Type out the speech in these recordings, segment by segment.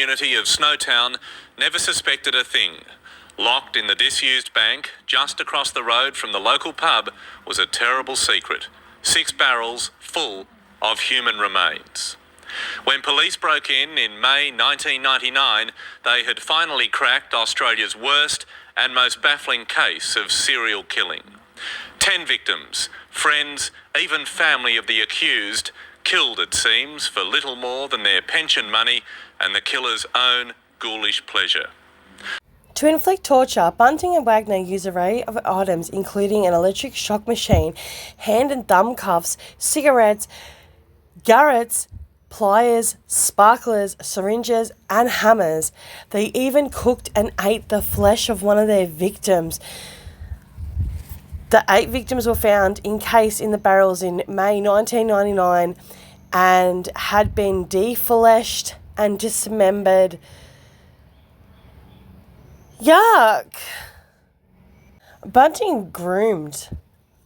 community of Snowtown never suspected a thing. Locked in the disused bank just across the road from the local pub was a terrible secret. 6 barrels full of human remains. When police broke in May 1999, they had finally cracked Australia's worst and most baffling case of serial killing. 10 victims, friends, even family of the accused, killed, it seems, for little more than their pension money and the killer's own ghoulish pleasure. To inflict torture, Bunting and Wagner used an array of items including an electric shock machine, hand and thumb cuffs, cigarettes, garrots, pliers, sparklers, syringes and hammers. They even cooked and ate the flesh of one of their victims. The 8 victims were found encased in the barrels in May 1999 and had been defleshed and dismembered. Yuck! Bunting groomed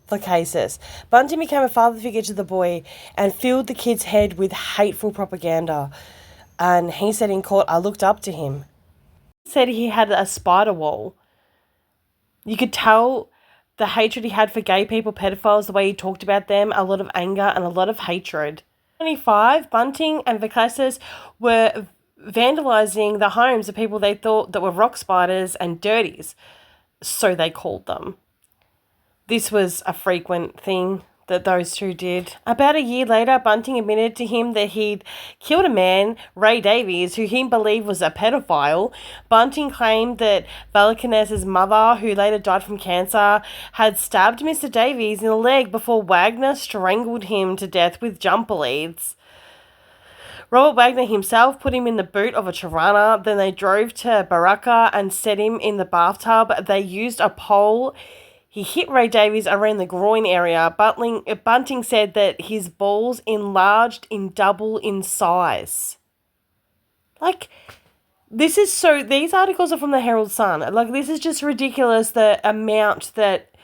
the cases. Bunting became a father figure to the boy and filled the kid's head with hateful propaganda. And he said in court, "I looked up to him." He said he had a spider wall. You could tell the hatred he had for gay people, pedophiles, the way he talked about them, a lot of anger and a lot of hatred. 25, Bunting and Vaclasis were vandalising the homes of people they thought that were rock spiders and dirties, so they called them. This was a frequent thing that those two did. About a year later, Bunting admitted to him that he'd killed a man, Ray Davies, who he believed was a pedophile. Bunting claimed that Valkeness's mother, who later died from cancer, had stabbed Mr. Davies in the leg before Wagner strangled him to death with jumper leads. Robert Wagner himself put him in the boot of a Tirana. Then they drove to Baraka and set him in the bathtub. They used a pole. He hit Ray Davies around the groin area. Bunting said that his balls enlarged in double in size. These articles are from the Herald Sun. This is just ridiculous, the amount that,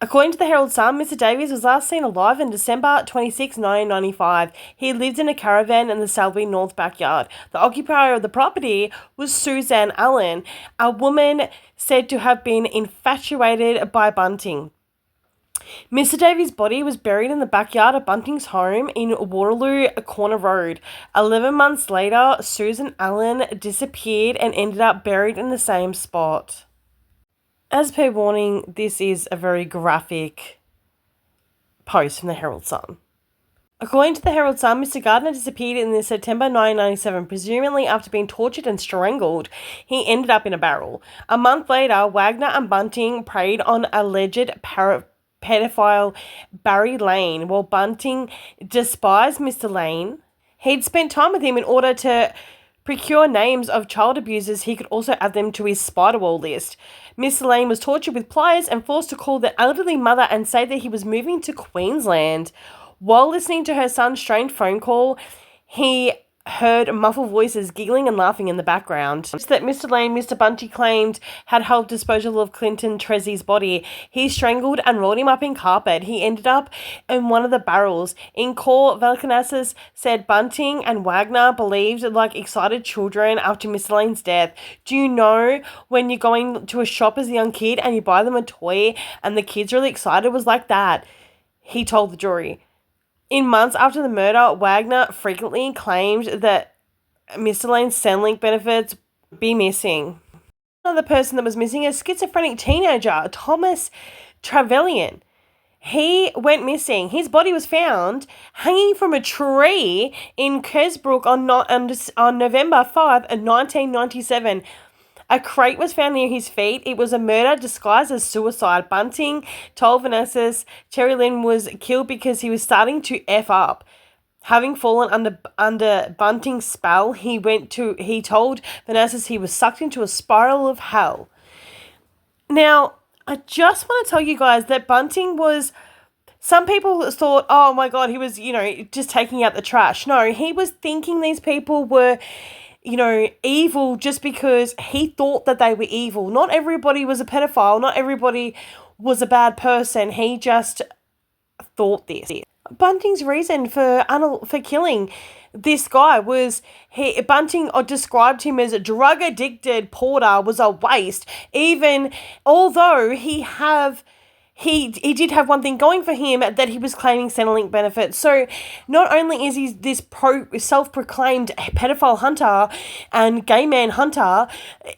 According to the Herald Sun, Mr. Davies was last seen alive on December 26, 1995. He lived in a caravan in the Selby North backyard. The occupier of the property was Suzanne Allen, a woman said to have been infatuated by Bunting. Mr. Davies' body was buried in the backyard of Bunting's home in Waterloo Corner Road. 11 months later, Susan Allen disappeared and ended up buried in the same spot. As per warning, this is a very graphic post from the Herald Sun. According to the Herald Sun, Mr. Gardner disappeared in September 1997, presumably after being tortured and strangled. He ended up in a barrel. A month later, Wagner and Bunting preyed on alleged pedophile Barry Lane. While Bunting despised Mr. Lane, he'd spent time with him in order to procure names of child abusers. He could also add them to his spider wall list. Mr. Lane was tortured with pliers and forced to call the elderly mother and say that he was moving to Queensland. While listening to her son's strange phone call, he heard muffled voices giggling and laughing in the background. That Mr. Lane, Mr. Bunting claimed, had helped disposal of Clinton Trezee's body. He strangled and rolled him up in carpet. He ended up in one of the barrels. In court, Valkeness's said Bunting and Wagner believed like excited children after Mr. Lane's death. Do you know when you're going to a shop as a young kid and you buy them a toy and the kid's really excited? It was like that, he told the jury. In months after the murder, Wagner frequently claimed that Mr. Lane's Centrelink benefits be missing. Another person that was missing is a schizophrenic teenager, Thomas Trevelyan. He went missing. His body was found hanging from a tree in Kersbrook on November 5, 1997. A crate was found near his feet. It was a murder disguised as suicide. Bunting told Vanessa Terry Lynn was killed because he was starting to F up. Having fallen under Bunting's spell, he told Vanessa he was sucked into a spiral of hell. Now, I just want to tell you guys that Bunting was... Some people thought, oh my God, he was, just taking out the trash. No, he was thinking these people were... evil just because he thought that they were evil. Not everybody was a pedophile. Not everybody was a bad person. He just thought this. Bunting's reason for killing this guy was Bunting described him as a drug addicted Porter was a waste, even although he did have one thing going for him, that he was claiming Centrelink benefits. So not only is he this self-proclaimed pedophile hunter and gay man hunter,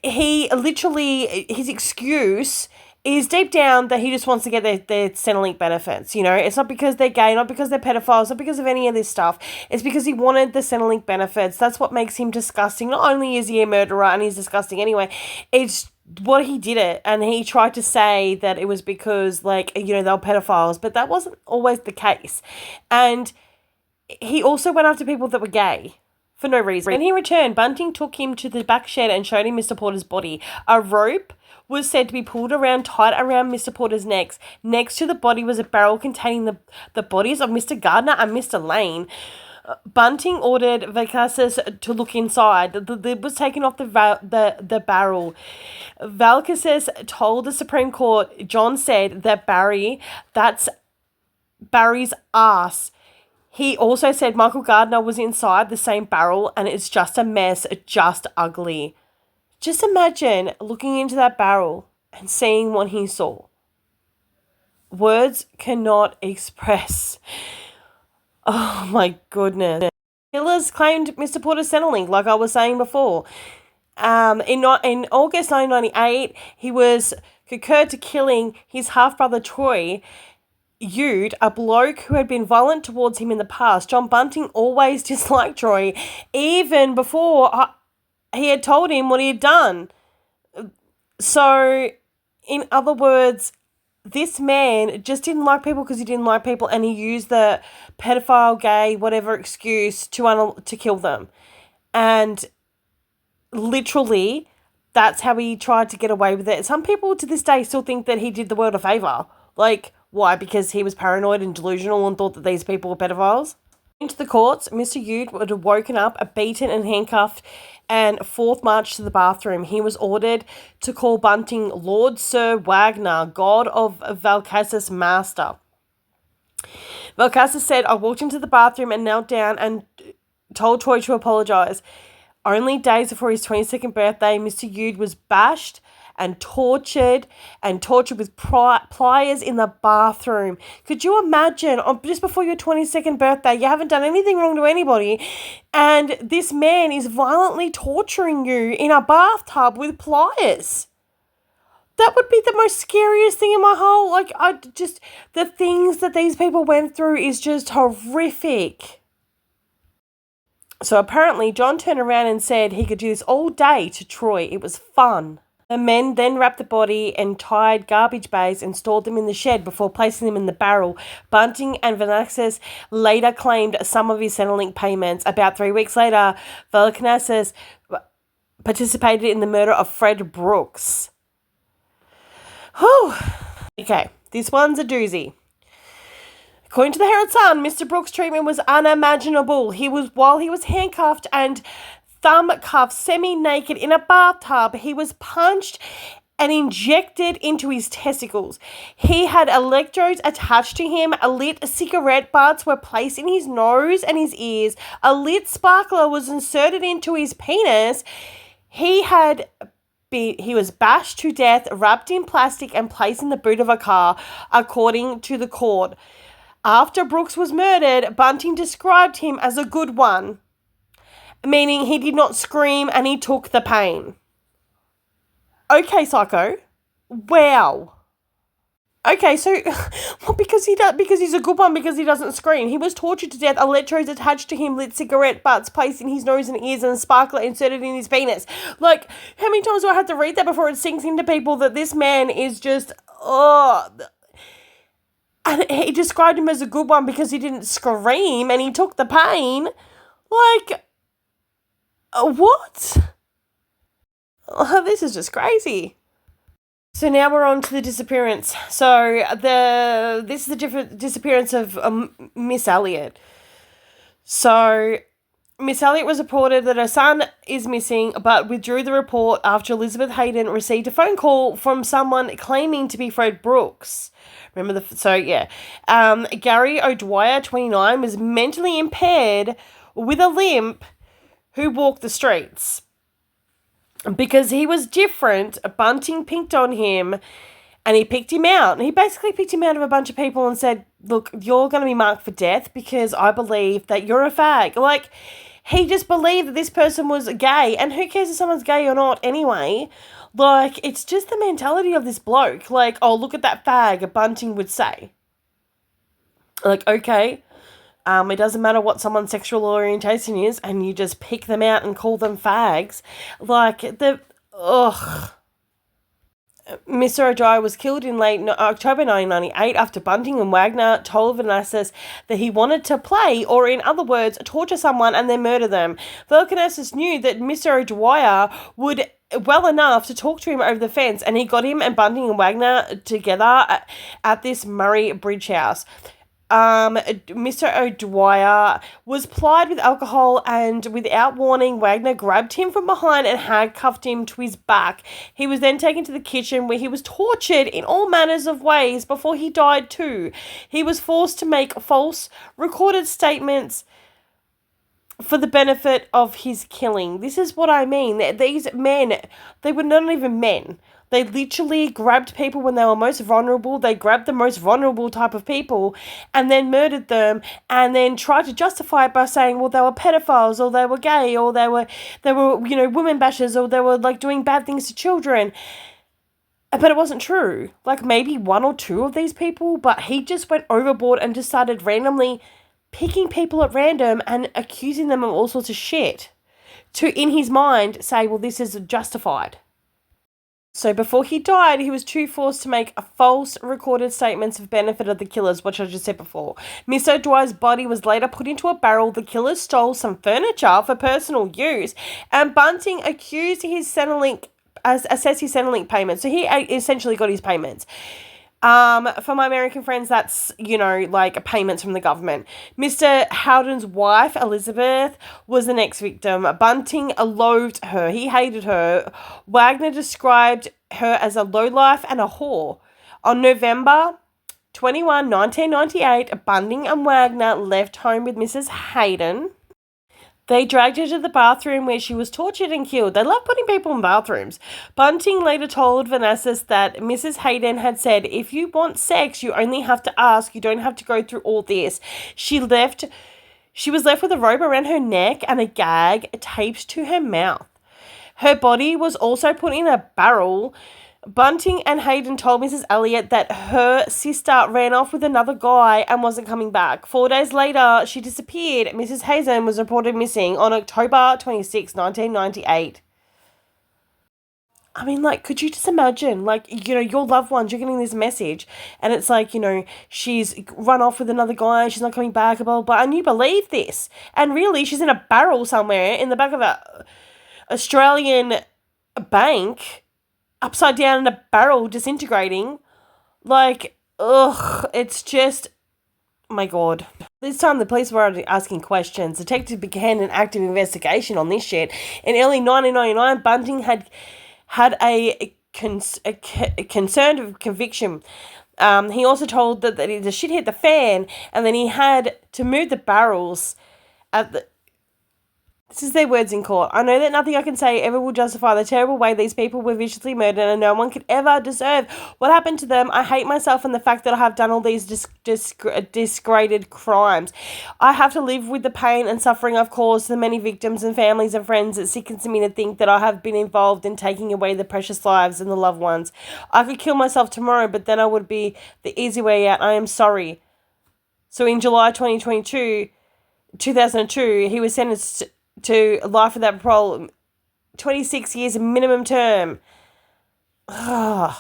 he literally, his excuse is deep down that he just wants to get their Centrelink benefits. You know, it's not because they're gay, not because they're pedophiles, not because of any of this stuff. It's because he wanted the Centrelink benefits. That's what makes him disgusting. Not only is he a murderer and he's disgusting anyway, it's what he did it. And he tried to say that it was because, like, you know, they were pedophiles, but that wasn't always the case. And he also went after people that were gay for no reason. When he returned, Bunting took him to the back shed and showed him Mr. Porter's body. A rope was said to be pulled tight around Mr. Porter's neck. Next to the body was a barrel containing the bodies of Mr. Gardner and Mr. Lane. Bunting ordered Valkasis to look inside. The lid was taken off the barrel. Valkasis told the Supreme Court, John said that that's Barry's ass. He also said Michael Gardner was inside the same barrel and it's just a mess, just ugly. Just imagine looking into that barrel and seeing what he saw. Words cannot express. Oh my goodness. Killers claimed Mr. Porter's Centrelink, like I was saying before. In August 1998, he was concurred to killing his half-brother Troy Eude, a bloke who had been violent towards him in the past. John Bunting always disliked Troy, even before he had told him what he had done. So, in other words, this man just didn't like people because he didn't like people, and he used the pedophile, gay, whatever excuse to kill them. And literally, that's how he tried to get away with it. Some people to this day still think that he did the world a favour. Like, why? Because he was paranoid and delusional and thought that these people were pedophiles? Into the courts, Mr. Eude would have woken up, beaten and handcuffed, and fourth marched to the bathroom. He was ordered to call Bunting Lord Sir Wagner, God of Valkasis Master. Valkasis said, I walked into the bathroom and knelt down and told Troy to apologise. Only days before his 22nd birthday, Mr. Eude was bashed and tortured with pliers in the bathroom. Could you imagine, just before your 22nd birthday, you haven't done anything wrong to anybody, and this man is violently torturing you in a bathtub with pliers? That would be the most scariest thing in my whole, the things that these people went through is just horrific. So apparently John turned around and said he could do this all day to Troy. It was fun. The men then wrapped the body and tied garbage bags and stored them in the shed before placing them in the barrel. Bunting and Valkasis later claimed some of his Centrelink payments. About 3 weeks later, Valkasis participated in the murder of Fred Brooks. Whew. Okay, this one's a doozy. According to the Herald Sun, Mr. Brooks' treatment was unimaginable. While he was handcuffed and thumb cuffed, semi-naked in a bathtub, he was punched and injected into his testicles. He had electrodes attached to him. Lit cigarette butts were placed in his nose and his ears. A lit sparkler was inserted into his penis. He was bashed to death, wrapped in plastic, and placed in the boot of a car, according to the court. After Brooks was murdered, Bunting described him as a good one, meaning he did not scream and he took the pain. Okay, psycho. Wow. Okay, so because he's a good one because he doesn't scream. He was tortured to death, electrodes attached to him, lit cigarette butts placed in his nose and ears, and a sparkler inserted in his penis. Like, how many times do I have to read that before it sinks into people that this man is just, and he described him as a good one because he didn't scream and he took the pain. Like, what? This is just crazy. So now we're on to the disappearance. So this is the disappearance of Miss Elliot. So Miss Elliott was reported that her son is missing, but withdrew the report after Elizabeth Hayden received a phone call from someone claiming to be Fred Brooks. Remember Gary O'Dwyer, 29, was mentally impaired with a limp who walked the streets. Because he was different, Bunting picked on him and he picked him out. And he basically picked him out of a bunch of people and said, look, you're going to be marked for death because I believe that you're a fag. Like, he just believed that this person was gay. And who cares if someone's gay or not anyway? Like, it's just the mentality of this bloke. Like, oh, look at that fag, Bunting would say. Like, okay. It doesn't matter what someone's sexual orientation is, and you just pick them out and call them fags. Like, Mr. O'Dwyer was killed in late October 1998 after Bunting and Wagner told Vanassis that he wanted to play, or in other words, torture someone and then murder them. Vanassis knew that Mr. O'Dwyer would well enough to talk to him over the fence, and he got him and Bunting and Wagner together at this Murray Bridge house. Mr. O'Dwyer was plied with alcohol, and without warning, Wagner grabbed him from behind and handcuffed him to his back. He was then taken to the kitchen where he was tortured in all manners of ways before he died too. He was forced to make false recorded statements for the benefit of his killing. This is what I mean. These men, they were not even men. They literally grabbed people when they were most vulnerable. They grabbed the most vulnerable type of people and then murdered them, and then tried to justify it by saying, well, they were pedophiles, or they were gay, or they were women bashers, or they were like doing bad things to children. But it wasn't true. Like, maybe one or two of these people, but he just went overboard and just started randomly picking people at random and accusing them of all sorts of shit to, in his mind, say, well, this is justified. So before he died, he was too forced to make false recorded statements of benefit of the killers, which I just said before. Miss O'Dwyer's body was later put into a barrel. The killers stole some furniture for personal use, and Bunting accused his Centrelink, assessed his Centrelink payments. So he essentially got his payments. For my American friends, that's, like payments from the government. Mr. Howden's wife, Elizabeth, was the next victim. Bunting loathed her. He hated her. Wagner described her as a lowlife and a whore. On November 21, 1998, Bunting and Wagner left home with Mrs. Hayden. They dragged her to the bathroom where she was tortured and killed. They love putting people in bathrooms. Bunting later told Vanassis that Mrs. Hayden had said, if you want sex, you only have to ask. You don't have to go through all this. She was left with a rope around her neck and a gag taped to her mouth. Her body was also put in a barrel. Bunting and Hayden told Mrs. Elliott that her sister ran off with another guy and wasn't coming back. 4 days later, she disappeared. Mrs. Hazen was reported missing on October 26, 1998. I mean, like, could you just imagine, like, your loved ones, you're getting this message, and it's like, she's run off with another guy, she's not coming back, blah, blah, blah, and you believe this. And really, she's in a barrel somewhere in the back of a Australian bank, upside down in a barrel, disintegrating. Like, it's just, oh my God. This time the police were asking questions. Detectives began an active investigation on this shit. In early 1999, Bunting had a concerned conviction. He also told that the shit hit the fan, and then he had to move the barrels at the... This is their words in court. I know that nothing I can say ever will justify the terrible way these people were viciously murdered, and no one could ever deserve what happened to them. I hate myself and the fact that I have done all these disgraded crimes. I have to live with the pain and suffering I've caused the many victims and families and friends. It sickens me to think that I have been involved in taking away the precious lives and the loved ones. I could kill myself tomorrow, but then I would be the easy way out. I am sorry. So in July 2002, he was sentenced to life without parole, 26 years minimum term. Bunting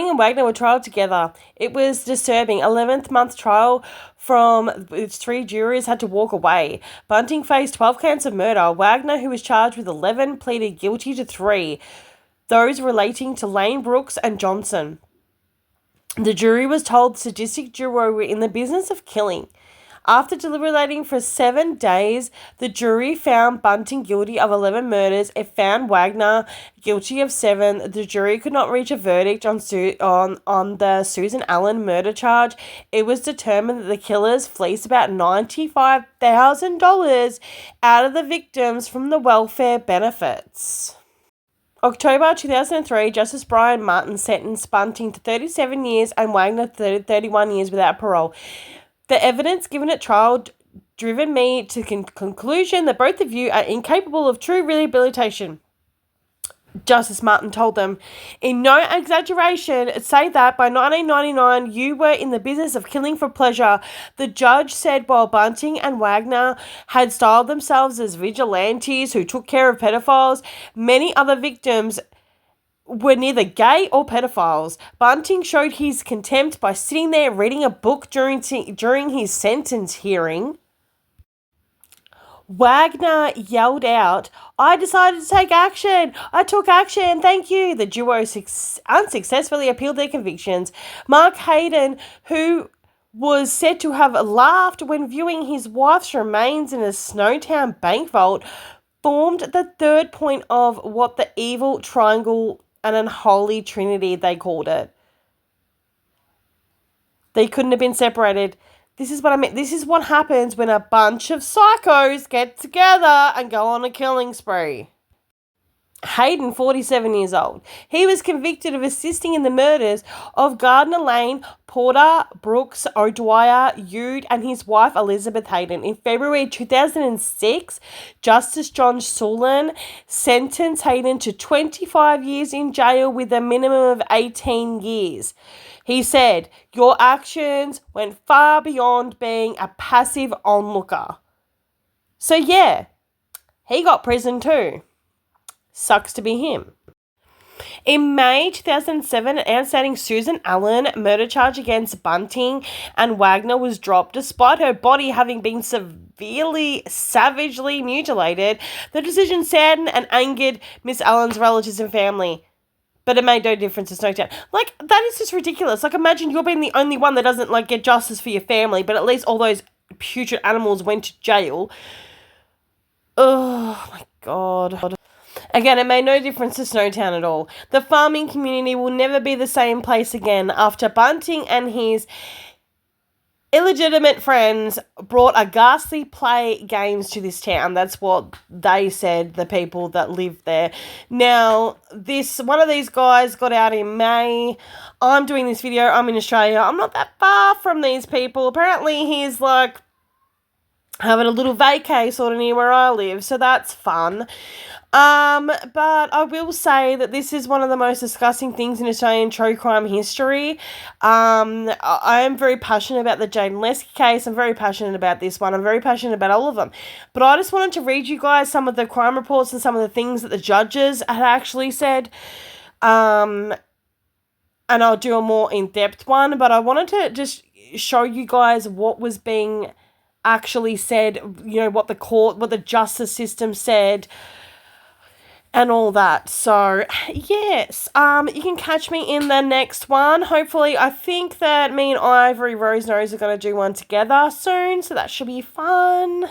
and Wagner were trialed together. It was disturbing. 11th month trial from its 3 jurors had to walk away. Bunting faced 12 counts of murder. Wagner, who was charged with 11, pleaded guilty to 3, those relating to Lane, Brooks and Johnson. The jury was told sadistic jurors were in the business of killing. After deliberating for 7 days, the jury found Bunting guilty of 11 murders. It found Wagner guilty of 7. The jury could not reach a verdict on the Susan Allen murder charge. It was determined that the killers fleeced about $95,000 out of the victims from the welfare benefits. October 2003, Justice Brian Martin sentenced Bunting to 37 years and Wagner to 31 years without parole. The evidence given at trial driven me to the conclusion that both of you are incapable of true rehabilitation. Justice Martin told them, in no exaggeration, say that by 1999 you were in the business of killing for pleasure. The judge said while Bunting and Wagner had styled themselves as vigilantes who took care of pedophiles, many other victims were neither gay or pedophiles. Bunting showed his contempt by sitting there reading a book during his sentence hearing. Wagner yelled out, I decided to take action. I took action. Thank you. The duo unsuccessfully appealed their convictions. Mark Hayden, who was said to have laughed when viewing his wife's remains in a Snowtown bank vault, formed the third point of what the evil triangle and unholy trinity they called it. They couldn't have been separated. This is what I mean. This is what happens when a bunch of psychos get together and go on a killing spree. Hayden, 47 years old. He was convicted of assisting in the murders of Gardner Lane, Porter, Brooks, O'Dwyer, Yude, and his wife Elizabeth Hayden. In February 2006, Justice John Sullivan sentenced Hayden to 25 years in jail with a minimum of 18 years. He said, your actions went far beyond being a passive onlooker. So yeah, he got prison too. Sucks to be him. In May 2007, an outstanding Susan Allen murder charge against Bunting and Wagner was dropped despite her body having been savagely mutilated. The decision saddened and angered Miss Allen's relatives and family. But it made no difference to Snowtown. Like, that is just ridiculous. Like, imagine you're being the only one that doesn't, like, get justice for your family, but at least all those putrid animals went to jail. Oh, my God. Again, it made no difference to Snowtown at all. The farming community will never be the same place again after Bunting and his illegitimate friends brought a ghastly play games to this town. That's what they said, the people that lived there. Now, one of these guys got out in May. I'm doing this video. I'm in Australia. I'm not that far from these people. Apparently, he's like having a little vacay sort of near where I live, so that's fun. But I will say that this is one of the most disgusting things in Australian true crime history. I am very passionate about the Jane Lesky case. I'm very passionate about this one. I'm very passionate about all of them. But I just wanted to read you guys some of the crime reports and some of the things that the judges had actually said. And I'll do a more in-depth one. But I wanted to just show you guys what was being actually said, what the justice system said, and all that. So, yes, you can catch me in the next one. Hopefully, I think that me and Ivory Rose Nose are going to do one together soon, so that should be fun.